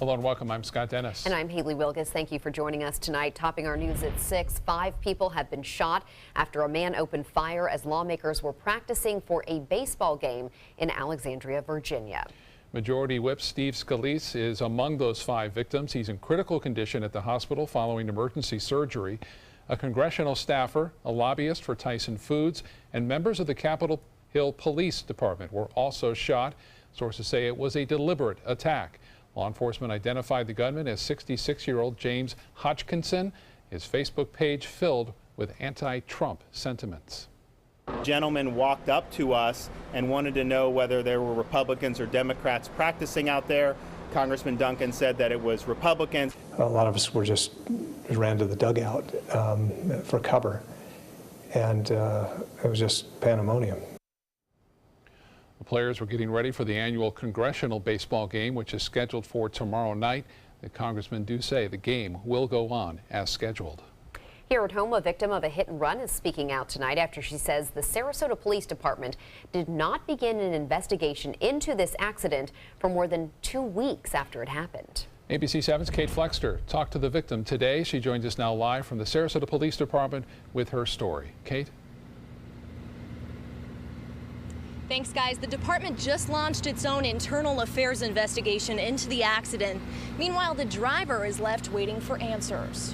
Hello and welcome. I'm Scott Dennis. And I'm Haley Wilgus. Thank you for joining us tonight. Topping our news at 6, 5 people have been shot after a man opened fire as lawmakers were practicing for a baseball game in Alexandria, Virginia. Majority Whip Steve Scalise is among those 5 victims. He's in critical condition at the hospital following emergency surgery. A congressional staffer, a lobbyist for Tyson Foods, and members of the Capitol Hill Police Department were also shot. Sources say it was a deliberate attack. Law enforcement identified the gunman as 66-year-old James Hodgkinson. His Facebook page filled with anti-Trump sentiments. Gentleman walked up to us and wanted to know whether there were Republicans or Democrats practicing out there. Congressman Duncan said that it was Republicans. A lot of us ran to the dugout for cover, and it was just pandemonium. The players were getting ready for the annual congressional baseball game, which is scheduled for tomorrow night. The congressmen do say the game will go on as scheduled. Here at home, a victim of a hit and run is speaking out tonight after she says the Sarasota Police Department did not begin an investigation into this accident for more than 2 weeks after it happened. ABC 7's Kate Flexter talked to the victim today. She joins us now live from the Sarasota Police Department with her story. Kate? Thanks, guys. The department just launched its own internal affairs investigation into the accident. Meanwhile, the driver is left waiting for answers.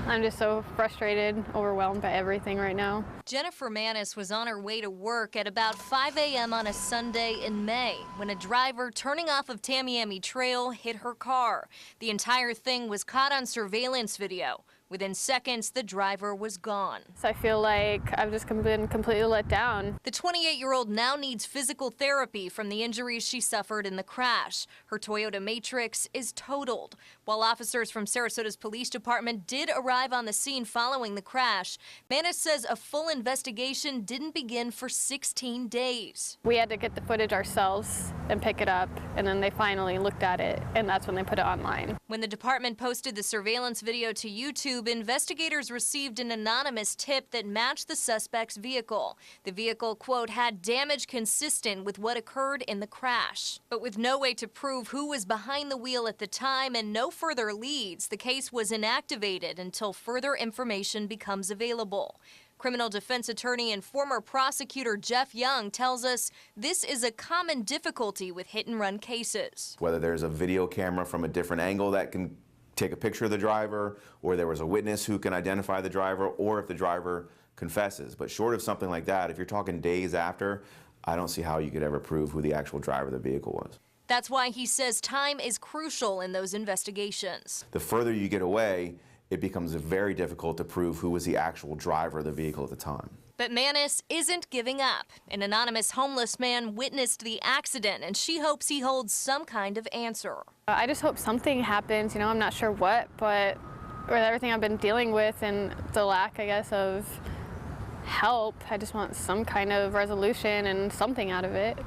I'm just so frustrated, overwhelmed by everything right now. Jennifer Manis was on her way to work at about 5 a.m. on a Sunday in May when a driver turning off of Tamiami Trail hit her car. The entire thing was caught on surveillance video. Within seconds, the driver was gone. So I feel like I've just been completely let down. The 28-year-old now needs physical therapy from the injuries she suffered in the crash. Her Toyota Matrix is totaled. While officers from Sarasota's police department did arrive on the scene following the crash, Manis says a full investigation didn't begin for 16 days. We had to get the footage ourselves and pick it up, and then they finally looked at it, and that's when they put it online. When the department posted the surveillance video to YouTube, investigators received an anonymous tip that matched the suspect's vehicle. The vehicle, quote, had damage consistent with what occurred in the crash. But with no way to prove who was behind the wheel at the time and no further leads, the case was inactivated until further information becomes available. Criminal defense attorney and former prosecutor Jeff Young tells us this is a common difficulty with hit-and-run cases. Whether there's a video camera from a different angle that can take a picture of the driver, or there was a witness who can identify the driver, or if the driver confesses. But short of something like that, if you're talking days after, I don't see how you could ever prove who the actual driver of the vehicle was. That's why he says time is crucial in those investigations. The further you get away, it becomes very difficult to prove who was the actual driver of the vehicle at the time. But Manis isn't giving up. An anonymous homeless man witnessed the accident, and she hopes he holds some kind of answer. I just hope something happens, I'm not sure what, but with everything I've been dealing with and the lack, I guess, of help, I just want some kind of resolution and something out of it.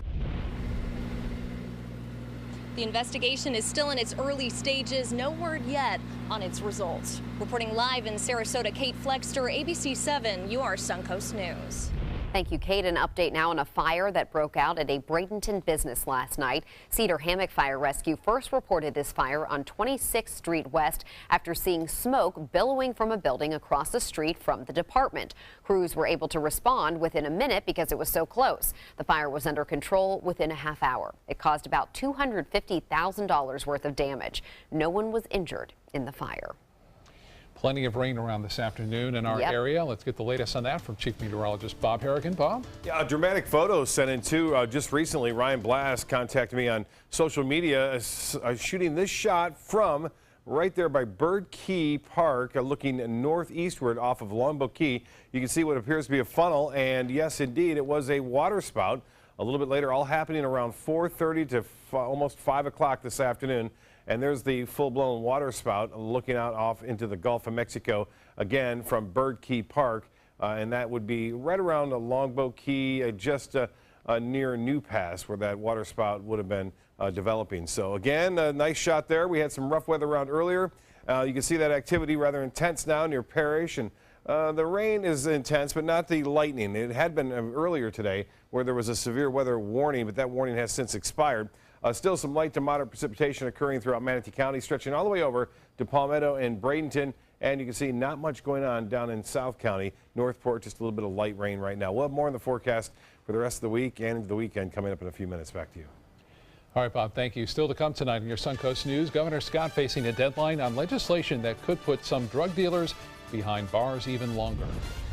The investigation is still in its early stages. No word yet on its results. Reporting live in Sarasota, Kate Flexter, ABC 7, your Suncoast News. Thank you, Kate. An update now on a fire that broke out at a Bradenton business last night. Cedar Hammock Fire Rescue first reported this fire on 26th Street West after seeing smoke billowing from a building across the street from the department. Crews were able to respond within a minute because it was so close. The fire was under control within a half hour. It caused about $250,000 worth of damage. No one was injured in the fire. Plenty of rain around this afternoon in our area. Let's get the latest on that from Chief Meteorologist Bob Harrigan. Bob? Yeah, dramatic photos sent in too. Just recently, Ryan Blast contacted me on social media shooting this shot from right there by Bird Key Park, looking northeastward off of Longboat Key. You can see what appears to be a funnel, and yes, indeed, it was a water spout. A little bit later, all happening around 4:30 to almost 5 o'clock this afternoon. And there's the full-blown water spout looking out off into the Gulf of Mexico, again from Bird Key Park, and that would be right around Longboat Key, just near New Pass, where that water spout would have been developing. So again, a nice shot there. We had some rough weather around earlier. You can see that activity rather intense now near Parrish, and the rain is intense, but not the lightning. It had been earlier today where there was a severe weather warning, but that warning has since expired. Still some light to moderate precipitation occurring throughout Manatee County, stretching all the way over to Palmetto and Bradenton. And you can see not much going on down in South County. Northport, just a little bit of light rain right now. We'll have more in the forecast for the rest of the week and into the weekend coming up in a few minutes. Back to you. All right, Bob, thank you. Still to come tonight in your Suncoast News, Governor Scott facing a deadline on legislation that could put some drug dealers behind bars even longer.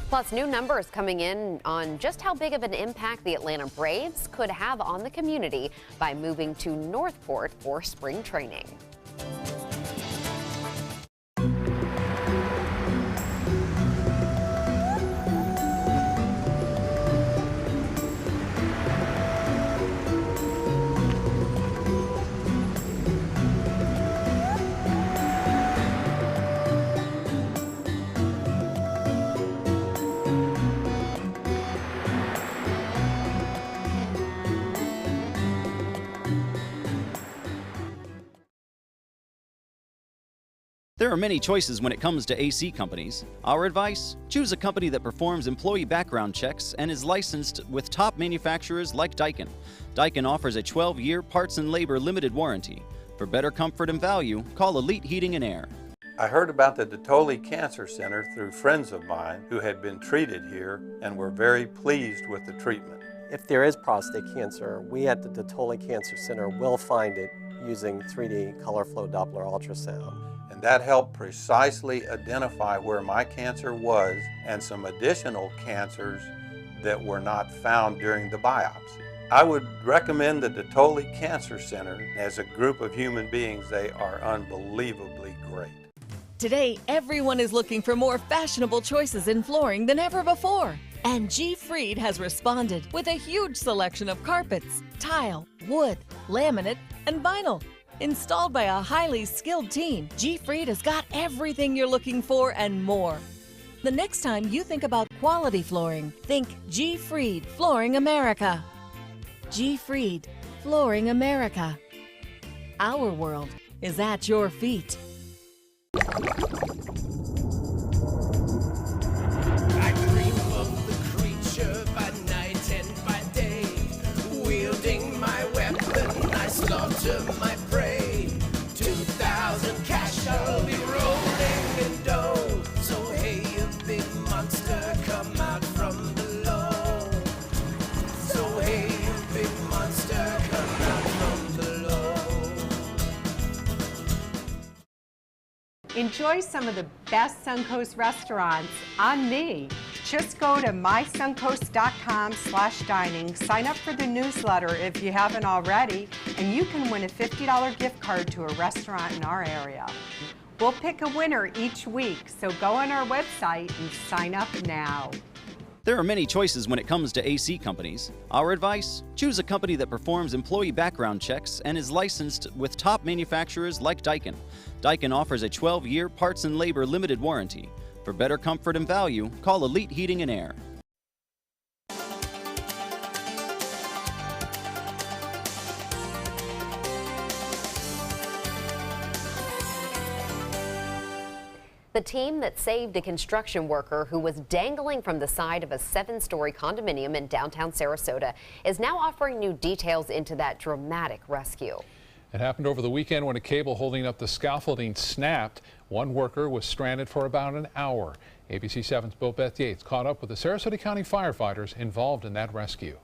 Plus, new numbers coming in on just how big of an impact the Atlanta Braves could have on the community by moving to Northport for spring training. There are many choices when it comes to AC companies. Our advice? Choose a company that performs employee background checks and is licensed with top manufacturers like Daikin. Daikin offers a 12-year parts and labor limited warranty. For better comfort and value, call Elite Heating and Air. I heard about the Detoli Cancer Center through friends of mine who had been treated here and were very pleased with the treatment. If there is prostate cancer, we at the Detoli Cancer Center will find it using 3D color flow Doppler ultrasound. And that helped precisely identify where my cancer was and some additional cancers that were not found during the biopsy. I would recommend the Detoli Cancer Center. As a group of human beings, they are unbelievably great. Today, everyone is looking for more fashionable choices in flooring than ever before. And G. Fried has responded with a huge selection of carpets, tile, wood, laminate, and vinyl. Installed by a highly skilled team, G. Fried has got everything you're looking for and more. The next time you think about quality flooring, think G. Fried Flooring America. G. Fried Flooring America. Our world is at your feet. I dream of the creature by night and by day. Wielding my weapon, I slaughter my prey. 2,000 cash, I'll be rolling in dough. So hey, a big monster, come out from below. So hey, a big monster, come out from below. Enjoy some of the best Suncoast restaurants on me. Just go to mysuncoast.com/dining, sign up for the newsletter if you haven't already, and you can win a $50 gift card to a restaurant in our area. We'll pick a winner each week, so go on our website and sign up now. There are many choices when it comes to AC companies. Our advice? Choose a company that performs employee background checks and is licensed with top manufacturers like Daikin. Daikin offers a 12-year parts and labor limited warranty. For better comfort and value, call Elite Heating and Air. The team that saved a construction worker who was dangling from the side of a 7-story condominium in downtown Sarasota is now offering new details into that dramatic rescue. It happened over the weekend when a cable holding up the scaffolding snapped. One worker was stranded for about an hour. ABC 7's Bill Beth Yates caught up with the Sarasota County firefighters involved in that rescue.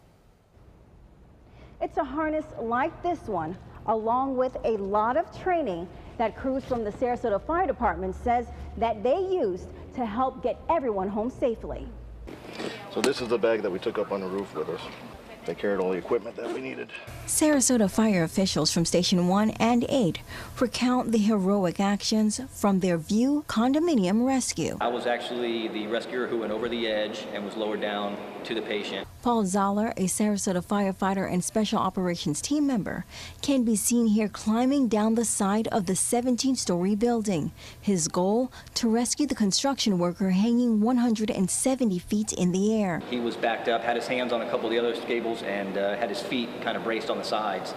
It's a harness like this one, along with a lot of training that crews from the Sarasota Fire Department says that they used to help get everyone home safely. So this is the bag that we took up on the roof with us. They carried all the equipment that we needed. Sarasota fire officials from Station 1 and 8 recount the heroic actions from their View condominium rescue. I was actually the rescuer who went over the edge and was lowered down to the patient. Paul Zoller, a Sarasota firefighter and special operations team member, can be seen here climbing down the side of the 17-story building. His goal, to rescue the construction worker hanging 170 feet in the air. He was backed up, had his hands on a couple of the other cables, and had his feet kind of braced on the sides.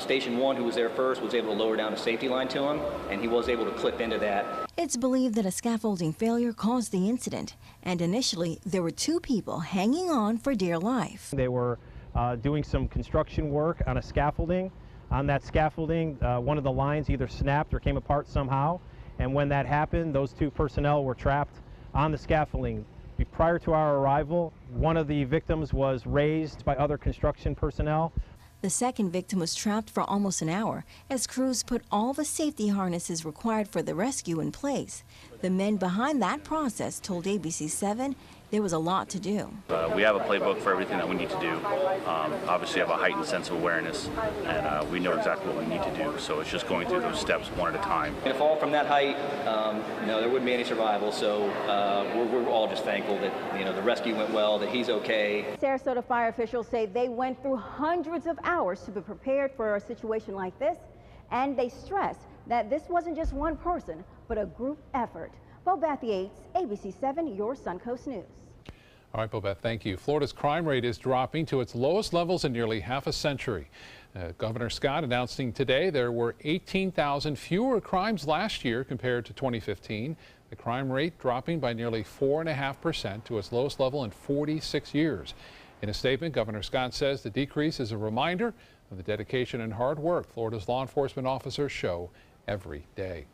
Station 1, who was there first, was able to lower down a safety line to him, and he was able to clip into that. It's believed that a scaffolding failure caused the incident, and initially there were 2 people hanging on for dear life. They were doing some construction work on a scaffolding on that scaffolding. One of the lines either snapped or came apart somehow, and when that happened, those 2 personnel were trapped on the scaffolding. Prior to our arrival, one of the victims was raised by other construction personnel. The second victim was trapped for almost an hour as crews put all the safety harnesses required for the rescue in place. The men behind that process told ABC7 there was a lot to do. We have a playbook for everything that we need to do. Obviously, have a heightened sense of awearness, and we know exactly what we need to do. So it's just going through those steps one at a time. In a fall from that height, there wouldn't be any survival. So we're all just thankful that the rescue went well, that he's okay. Sarasota fire officials say they went through hundreds of hours to be prepared for a situation like this, and they stress that this wasn't just one person, but a group effort. Bobeth Yates, ABC7, your Suncoast News. All right, Bobeth, thank you. Florida's crime rate is dropping to its lowest levels in nearly half a century. Governor Scott announcing today there were 18,000 fewer crimes last year compared to 2015. The crime rate dropping by nearly 4.5% to its lowest level in 46 years. In a statement, Governor Scott says the decrease is a reminder of the dedication and hard work Florida's law enforcement officers show every day.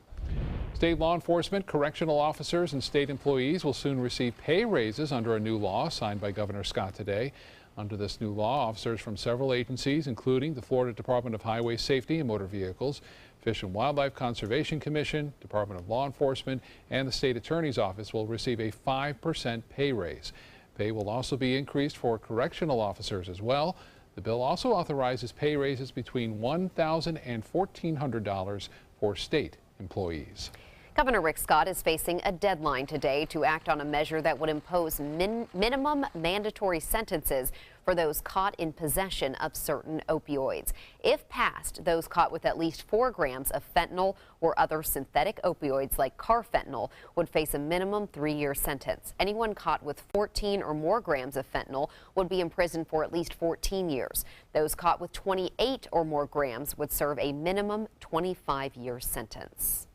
State law enforcement, correctional officers, and state employees will soon receive pay raises under a new law signed by Governor Scott today. Under this new law, officers from several agencies, including the Florida Department of Highway Safety and Motor Vehicles, Fish and Wildlife Conservation Commission, Department of Law Enforcement, and the State Attorney's Office will receive a 5% pay raise. Pay will also be increased for correctional officers as well. The bill also authorizes pay raises between $1,000 and $1,400 for state employees. Governor Rick Scott is facing a deadline today to act on a measure that would impose minimum mandatory sentences for those caught in possession of certain opioids. If passed, those caught with at least 4 grams of fentanyl or other synthetic opioids like carfentanil would face a minimum 3-year sentence. Anyone caught with 14 or more grams of fentanyl would be imprisoned for at least 14 years. Those caught with 28 or more grams would serve a minimum 25-year sentence.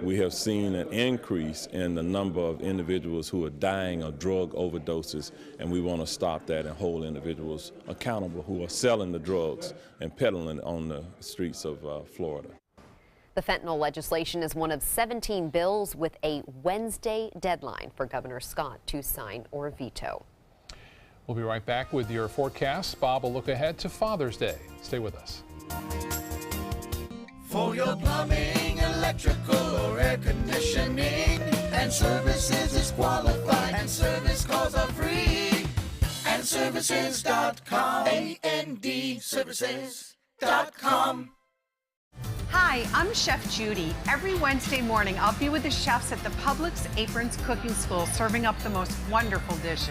We have seen an increase in the number of individuals who are dying of drug overdoses, and we want to stop that and hold individuals accountable who are selling the drugs and peddling on the streets of Florida. The fentanyl legislation is one of 17 bills with a Wednesday deadline for Governor Scott to sign or veto. We'll be right back with your forecast. Bob will look ahead to Father's Day. Stay with us. For your plumbing, electrical, or air conditioning, and services is qualified, and service calls are free. And services.com, ANDservices.com. Hi, I'm Chef Judy. Every Wednesday morning, I'll be with the chefs at the Publix Aprons Cooking School serving up the most wonderful dishes.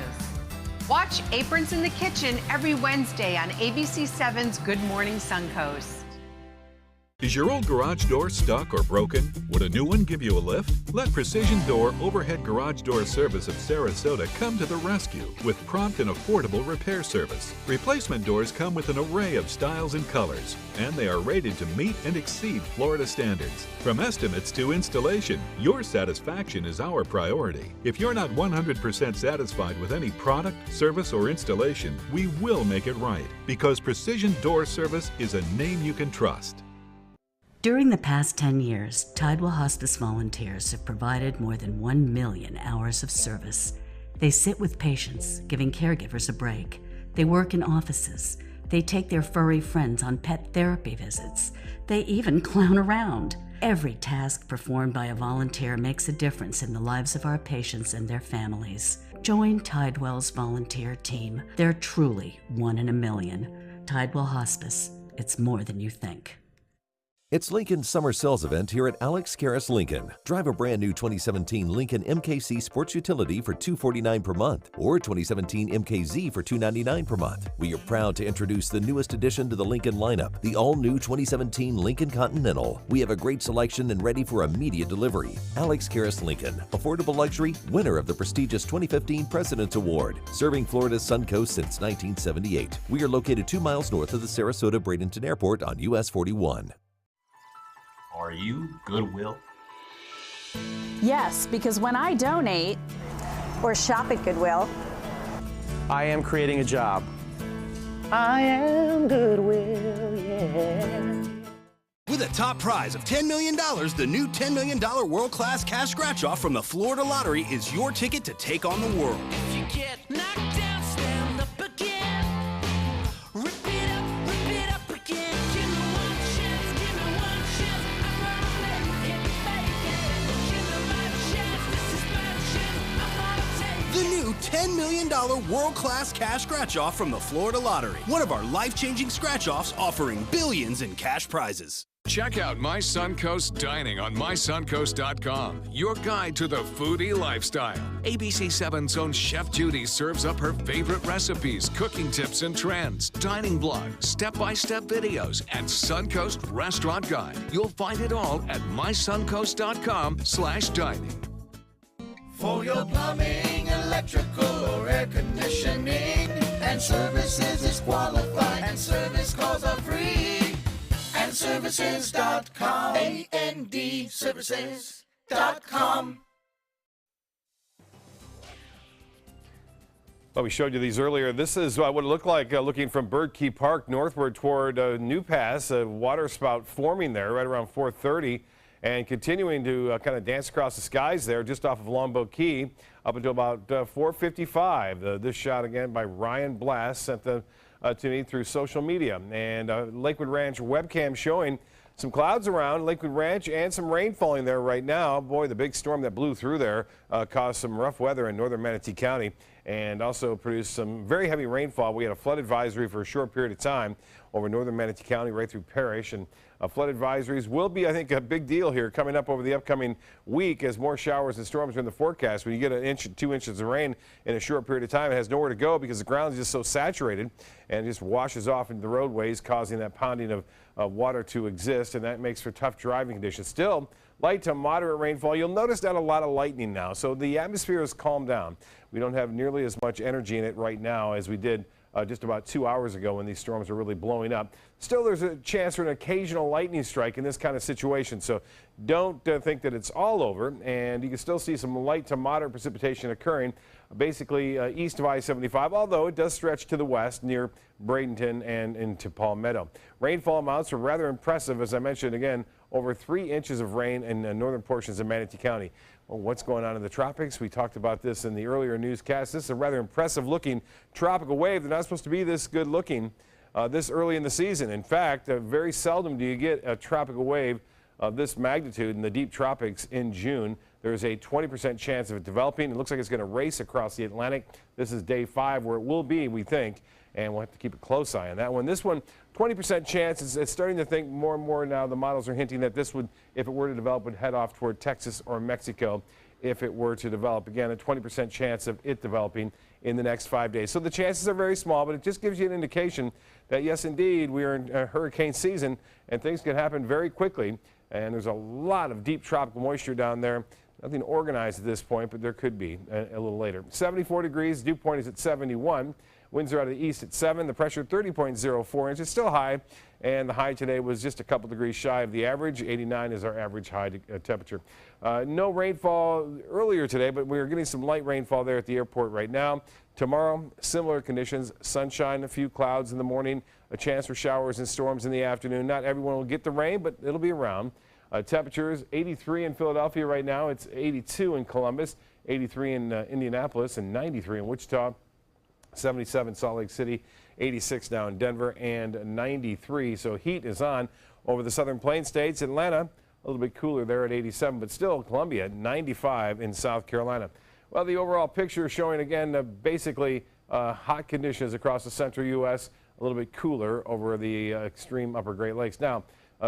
Watch Aprons in the Kitchen every Wednesday on ABC7's Good Morning Suncoast. Is your old garage door stuck or broken? Would a new one give you a lift? Let Precision Door Overhead Garage Door Service of Sarasota come to the rescue with prompt and affordable repair service. Replacement doors come with an array of styles and colors, and they are rated to meet and exceed Florida standards. From estimates to installation, your satisfaction is our priority. If you're not 100% satisfied with any product, service, or installation, we will make it right, because Precision Door Service is a name you can trust. During the past 10 years, Tidewell Hospice volunteers have provided more than 1 million hours of service. They sit with patients, giving caregivers a break. They work in offices. They take their furry friends on pet therapy visits. They even clown around. Every task performed by a volunteer makes a difference in the lives of our patients and their families. Join Tidewell's volunteer team. They're truly 1 in a million. Tidewell Hospice. It's more than you think. It's Lincoln's summer sales event here at Alex Karras Lincoln. Drive a brand new 2017 Lincoln MKC Sports Utility for $249 per month or 2017 MKZ for $299 per month. We are proud to introduce the newest addition to the Lincoln lineup, the all-new 2017 Lincoln Continental. We have a great selection and ready for immediate delivery. Alex Karras Lincoln, affordable luxury, winner of the prestigious 2015 President's Award, serving Florida's Suncoast since 1978. We are located 2 miles north of the Sarasota-Bradenton Airport on US 41. Are you Goodwill? Yes, because when I donate or shop at Goodwill, I am creating a job. I am Goodwill, yeah. With a top prize of $10 million, the new $10 million world-class cash scratch-off from the Florida Lottery is your ticket to take on the world. If you get knocked down, stand up again. Rip it up again. Give me one chance, I'm gonna make it. Give me my chance, this is my chance, I'm gonna take it. The new $10 million world-class cash scratch-off from the Florida Lottery. One of our life-changing scratch-offs offering billions in cash prizes. Check out My Suncoast Dining on mysuncoast.com, your guide to the foodie lifestyle. ABC 7's own Chef Judy serves up her favorite recipes, cooking tips and trends, dining blogs, step-by-step videos, and Suncoast Restaurant Guide. You'll find it all at mysuncoast.com/dining. For your plumbing, electrical, or air conditioning, and services is qualified, and service calls are free. AndServices.com. AndServices.com. Well, we showed you these earlier. This is what it looked like looking from Bird Key Park northward toward New Pass. A water spout forming there right around 4:30 and continuing to kind of dance across the skies there just off of Longboat Key up until about 4:55. This shot again by Ryan Blast sent to me through social media, and Lakewood Ranch webcam showing some clouds around Lakewood Ranch and some rain falling there right now. Boy, the big storm that blew through there caused some rough weather in northern Manatee County and also produced some very heavy rainfall. We had a flood advisory for a short period of time over northern Manatee County right through Parrish, and flood advisories will be, I think, a big deal here coming up over the upcoming week as more showers and storms are in the forecast. When you get 1 inch, 2 inches of rain in a short period of time, it has nowhere to go because the ground is just so saturated and just washes off into the roadways, causing that pounding of water to exist, and that makes for tough driving conditions. Still, light to moderate rainfall. You'll notice not a lot of lightning now, so the atmosphere has calmed down. We don't have nearly as much energy in it right now as we did just about 2 hours ago when these storms were really blowing up. Still, there's a chance for an occasional lightning strike in this kind of situation, so don't think that it's all over, and you can still see some light to moderate precipitation occurring basically east of I-75, although it does stretch to the west near Bradenton and into Palmetto. Rainfall amounts are rather impressive, as I mentioned again, over 3 inches of rain in northern portions of Manatee County. Well, what's going on in the tropics? We talked about this in the earlier newscast. This is a rather impressive looking tropical wave. They're not supposed to be this good looking this early in the season. In fact, very seldom do you get a tropical wave of this magnitude in the deep tropics in June. There's a 20% chance of it developing. It looks like it's going to race across the Atlantic. This is day 5 where it will be, we think, and we'll have to keep a close eye on that one. This one, 20% chance. It's starting to think more and more now. The models are hinting that this would, if it were to develop, would head off toward Texas or Mexico if it were to develop. Again, a 20% chance of it developing in the next 5 days. So the chances are very small, but it just gives you an indication that, yes, indeed, we are in hurricane season and things can happen very quickly. And there's a lot of deep tropical moisture down there. Nothing organized at this point, but there could be a little later. 74 degrees, dew point is at 71. Winds are out of the east at 7. The pressure 30.04 inches, still high. And the high today was just a couple degrees shy of the average. 89 is our average high temperature. No rainfall earlier today, but we're getting some light rainfall there at the airport right now. Tomorrow, similar conditions, sunshine, a few clouds in the morning, a chance for showers and storms in the afternoon. Not everyone will get the rain, but it'll be around. Temperatures 83 in Philadelphia right now. It's 82 in Columbus, 83 in Indianapolis, and 93 in Wichita. 77 Salt Lake City, 86 now in Denver, and 93. So heat is on over the southern plain states. Atlanta, a little bit cooler there at 87, but still Columbia at 95 in South Carolina. Well, the overall picture showing again basically hot conditions across the central U.S., a little bit cooler over the extreme upper Great Lakes. Now,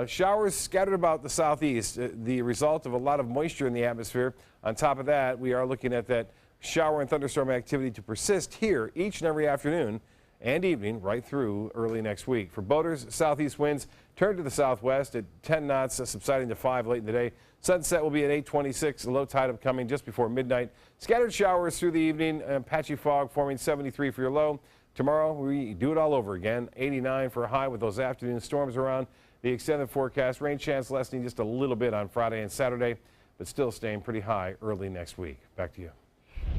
showers scattered about the southeast, the result of a lot of moisture in the atmosphere. On top of that, we are looking at that shower and thunderstorm activity to persist here each and every afternoon and evening right through early next week. For boaters, southeast winds turn to the southwest at 10 knots, subsiding to 5 late in the day. Sunset will be at 8:26, low tide upcoming just before midnight. Scattered showers through the evening, patchy fog forming 73 for your low. Tomorrow, we do it all over again, 89 for a high with those afternoon storms around. The extended forecast, rain chance lessening just a little bit on Friday and Saturday, but still staying pretty high early next week. Back to you.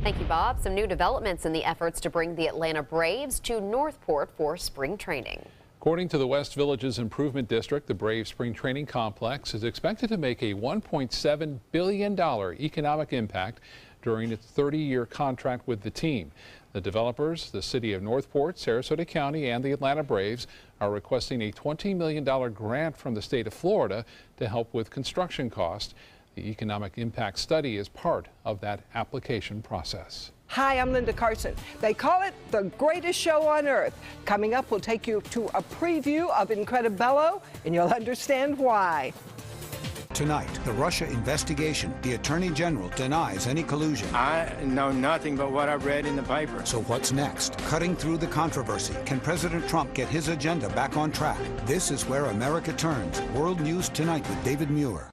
Thank you, Bob. Some new developments in the efforts to bring the Atlanta Braves to Northport for spring training. According to the West Villages Improvement District, the Braves Spring Training Complex is expected to make a $1.7 billion economic impact during its 30-year contract with the team. The developers, the City of Northport, Sarasota County, and the Atlanta Braves are requesting a $20 million grant from the state of Florida to help with construction costs. The economic impact study is part of that application process. Hi, I'm Linda Carson. They call it the greatest show on earth. Coming up, we'll take you to a preview of Incredibello, and you'll understand why. Tonight, the Russia investigation. The Attorney General denies any collusion. I know nothing but what I've read in the paper. So what's next? Cutting through the controversy. Can President Trump get his agenda back on track? This is where America turns. World News Tonight with David Muir.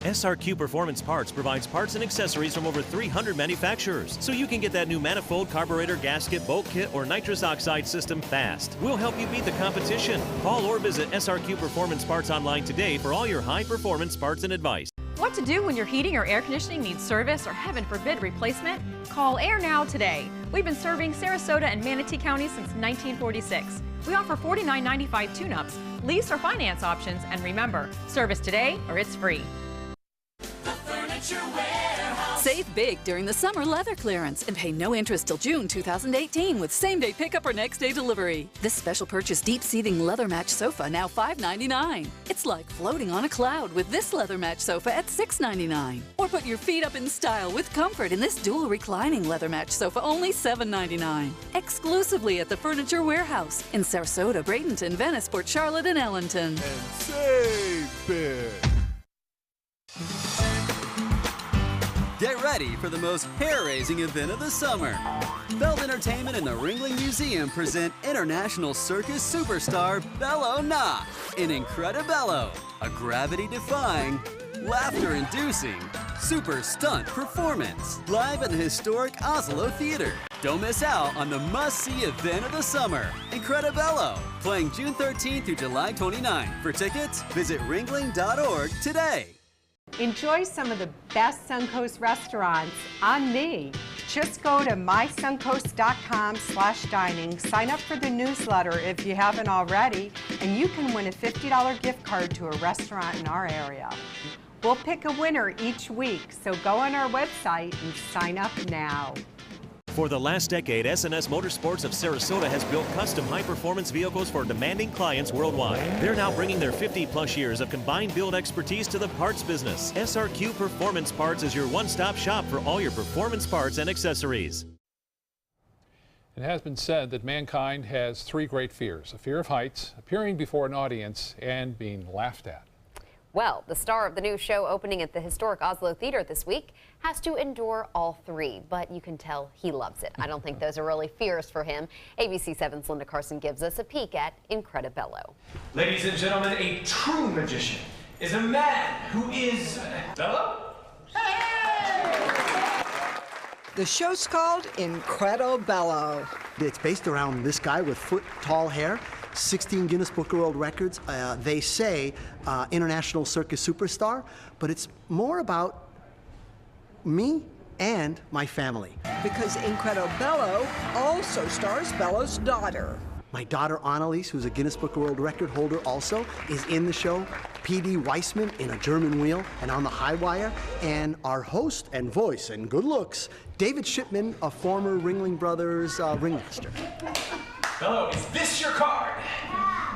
SRQ Performance Parts provides parts and accessories from over 300 manufacturers, so you can get that new manifold, carburetor, gasket, bolt kit, or nitrous oxide system fast. We'll help you beat the competition. Call or visit SRQ Performance Parts online today for all your high-performance parts and advice. What to do when your heating or air conditioning needs service or, heaven forbid, replacement? Call Air Now today. We've been serving Sarasota and Manatee County since 1946. We offer $49.95 tune-ups, lease or finance options, and remember, service today or it's free. Save big during the summer leather clearance and pay no interest till June 2018 with same-day pickup or next-day delivery. This special purchase deep-seating leather match sofa now $5.99. It's like floating on a cloud with this leather match sofa at $6.99. Or put your feet up in style with comfort in this dual reclining leather match sofa only $7.99. Exclusively at the Furniture Warehouse in Sarasota, Bradenton, Venice, Port Charlotte, and Ellenton. And save big. Get ready for the most hair-raising event of the summer. Feld Entertainment and the Ringling Museum present international circus superstar Bello Knott in Incredibello, a gravity-defying, laughter-inducing, super stunt performance live at the historic Oslo Theater. Don't miss out on the must-see event of the summer, Incredibello, playing June 13th through July 29th. For tickets, visit ringling.org today. Enjoy some of the best Suncoast restaurants on me. Just go to mysuncoast.com/dining, sign up for the newsletter if you haven't already, and you can win a $50 gift card to a restaurant in our area. We'll pick a winner each week, so go on our website and sign up now. For the last decade, S&S Motorsports of Sarasota has built custom high-performance vehicles for demanding clients worldwide. They're now bringing their 50-plus years of combined build expertise to the parts business. SRQ Performance Parts is your one-stop shop for all your performance parts and accessories. It has been said that mankind has three great fears: a fear of heights, appearing before an audience, and being laughed at. Well, the star of the new show opening at the historic Oslo Theater this week has to endure all three, but you can tell he loves it. I don't think those are really fears for him. ABC 7's Linda Carson gives us a peek at Incredibello. Ladies and gentlemen, a true magician is a man who is Bello. The show's called Incredibello. It's based around this guy with foot-tall hair, 16 Guinness Book of World Records. They say international circus superstar, but it's more about me and my family. Because Incredibello also stars Bello's daughter. My daughter Annalise, who's a Guinness Book of World Record holder also, is in the show. P.D. Weissman in A German Wheel and On the High Wire. And our host and voice and good looks, David Shipman, a former Ringling Brothers ringmaster. Bello, is this your card?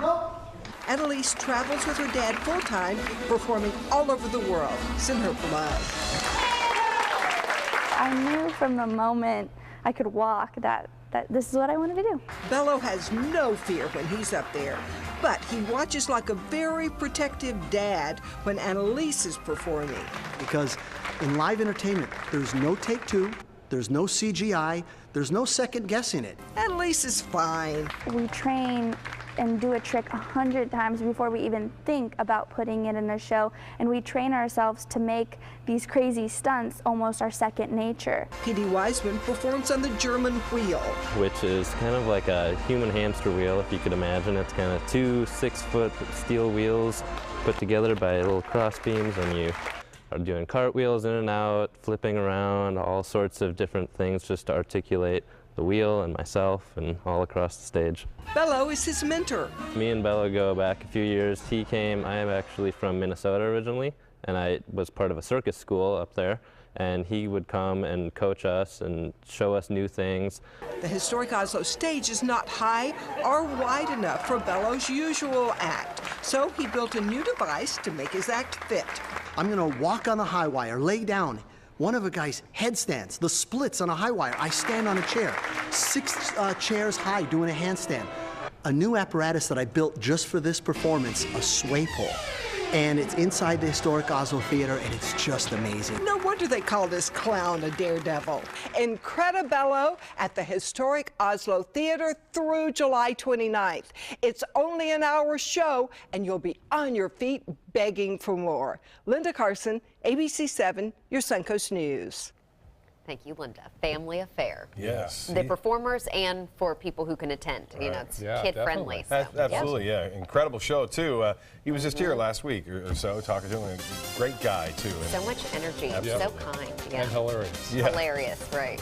Nope. Annalise travels with her dad full-time, performing all over the world. It's in her blood. I knew from the moment I could walk that this is what I wanted to do. Bello has no fear when he's up there, but he watches like a very protective dad when Annalise is performing. Because in live entertainment, there's no take two, there's no CGI, there's no second guessing it. Annalise is fine. We train and do a trick 100 times before we even think about putting it in a show, and we train ourselves to make these crazy stunts almost our second nature. P.D. Weissman performs on the German Wheel, which is kind of like a human hamster wheel, if you could imagine. It's kind of two 6-foot steel wheels put together by little cross beams, and you doing cartwheels in and out, flipping around, all sorts of different things just to articulate the wheel and myself and all across the stage. Bello is his mentor. Me and Bello go back a few years. I am actually from Minnesota originally, and I was part of a circus school up there, and he would come and coach us and show us new things. The historic Oslo stage is not high or wide enough for Bello's usual act, so he built a new device to make his act fit. I'm gonna walk on the high wire, lay down. One of the guy's headstands, the splits on a high wire. I stand on a chair, 6 chairs high doing a handstand. A new apparatus that I built just for this performance, a sway pole. And it's inside the historic Oslo Theater, and it's just amazing. No wonder they call this clown a daredevil. Incredibello at the historic Oslo Theater through July 29th. It's only an hour show, and you'll be on your feet begging for more. Linda Carson, ABC 7, your Suncoast News. Thank you, Linda. Family affair. Yes. The performers and for people who can attend. You know, it's kid-friendly. So, Absolutely, yeah. Incredible show, too. He was just here last week or so, talking to him. A great guy, too. So much energy. So kind. And hilarious. Yeah. Hilarious, right.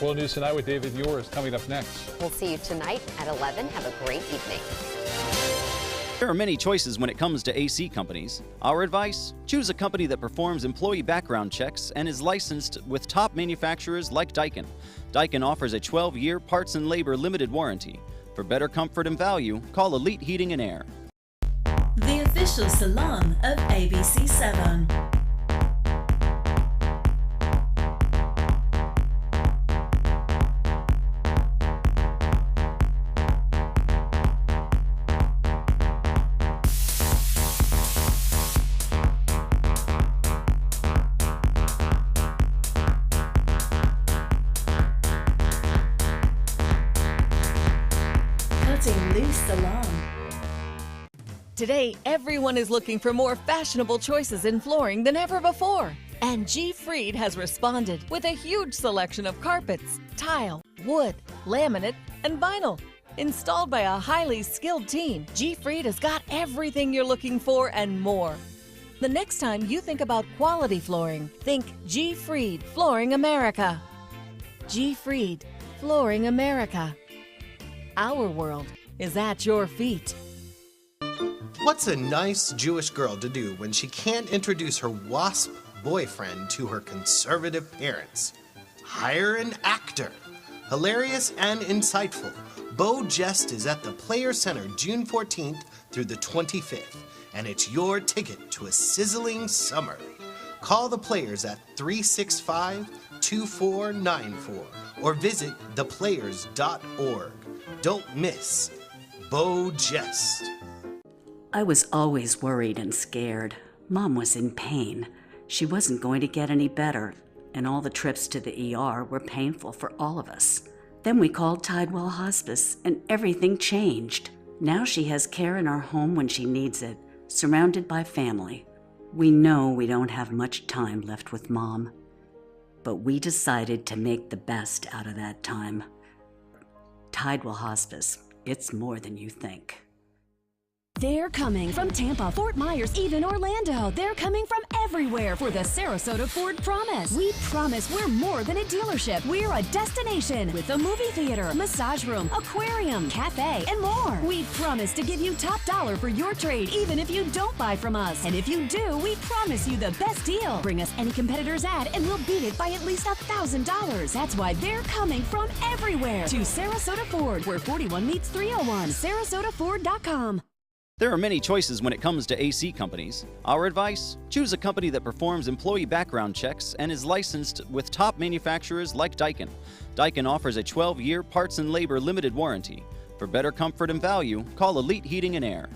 World News Tonight with David Ure is coming up next. We'll see you tonight at 11. Have a great evening. There are many choices when it comes to AC companies. Our advice? Choose a company that performs employee background checks and is licensed with top manufacturers like Daikin. Daikin offers a 12-year parts and labor limited warranty. For better comfort and value, call Elite Heating and Air. The official salon of ABC 7. Today, everyone is looking for more fashionable choices in flooring than ever before. And G. Fried has responded with a huge selection of carpets, tile, wood, laminate, and vinyl. Installed by a highly skilled team, G. Fried has got everything you're looking for and more. The next time you think about quality flooring, think G. Fried Flooring America. G. Fried Flooring America. Our world is at your feet. What's a nice Jewish girl to do when she can't introduce her WASP boyfriend to her conservative parents? Hire an actor. Hilarious and insightful, Bo Jest is at the Player Center June 14th through the 25th, and it's your ticket to a sizzling summer. Call the Players at 365-2494 or visit theplayers.org. Don't miss Bo Jest. I was always worried and scared. Mom was in pain. She wasn't going to get any better, and all the trips to the ER were painful for all of us. Then we called Tidewell Hospice, and everything changed. Now she has care in our home when she needs it, surrounded by family. We know we don't have much time left with Mom, but we decided to make the best out of that time. Tidewell Hospice, it's more than you think. They're coming from Tampa, Fort Myers, even Orlando. They're coming from everywhere for the Sarasota Ford Promise. We promise we're more than a dealership. We're a destination with a movie theater, massage room, aquarium, cafe, and more. We promise to give you top dollar for your trade, even if you don't buy from us. And if you do, we promise you the best deal. Bring us any competitor's ad and we'll beat it by at least $1,000. That's why they're coming from everywhere to Sarasota Ford, where 41 meets 301. SarasotaFord.com. There are many choices when it comes to AC companies. Our advice? Choose a company that performs employee background checks and is licensed with top manufacturers like Daikin. Daikin offers a 12-year parts and labor limited warranty. For better comfort and value, call Elite Heating and Air.